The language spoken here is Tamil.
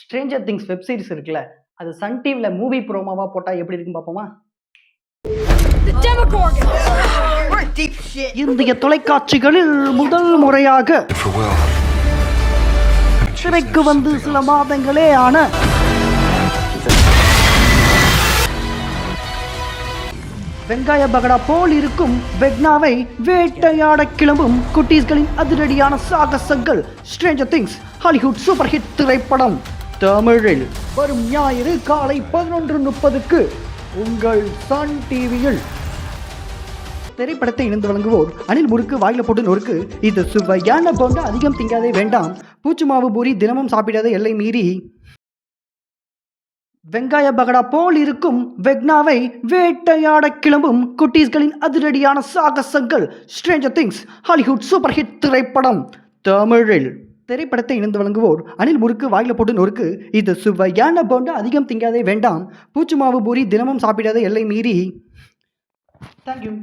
ஸ்ட்ரேஞ்சர் திங்ஸ் வெப் சீரிஸ் இருக்குல்ல, அது சன் டிவில மூவி ப்ரோமோவா போட்டா எப்படி இருக்குன்னு பார்ப்போமா? இந்திய தொலைக்காட்சிகளில் முதல் முறையாக திரைக்கு வந்து சில மாதங்களே ஆன வெங்காய பகடா போல் இருக்கும் வெக்னாவை வேட்டையாட கிளம்பும் குட்டீஸ்களின் அதிரடியான சாகசங்கள். Stranger Things Hollywood super hit திரைப்படம் தமிழில் வரும் ஞாயிறு காலை 11:30க்கு உங்கள் சன் டிவியில். திரைப்படத்தை இணைந்து வழங்குவோர் அனில் முறுக்கு, வாயில போட்டு நொறுக்கு. இது சுவையான போண்டா, அதிகம் திங்காதே வேண்டாம். பூச்சு மாவு பூரி தினமும் சாப்பிடாத எல்லை மீறி. வெங்காய பகடா போல் இருக்கும் வெக்னாவை வேட்டையாட கிளம்பும் குட்டீஸ்களின் அதிரடியான சாகசங்கள். Stranger Things Hollywood super hit திரைப்படம் தமிழில். திரைப்படத்தை இணைந்து வழங்குவோர் அனில் முறுக்கு, வாயில போட்டு நொறுக்கு. இது சுவையான போண்டா, அதிகம் திங்காதே வேண்டாம். பூச்சு மாவு பூரி தினமும் சாப்பிடாத எல்லை மீறி. தேங்க்யூ.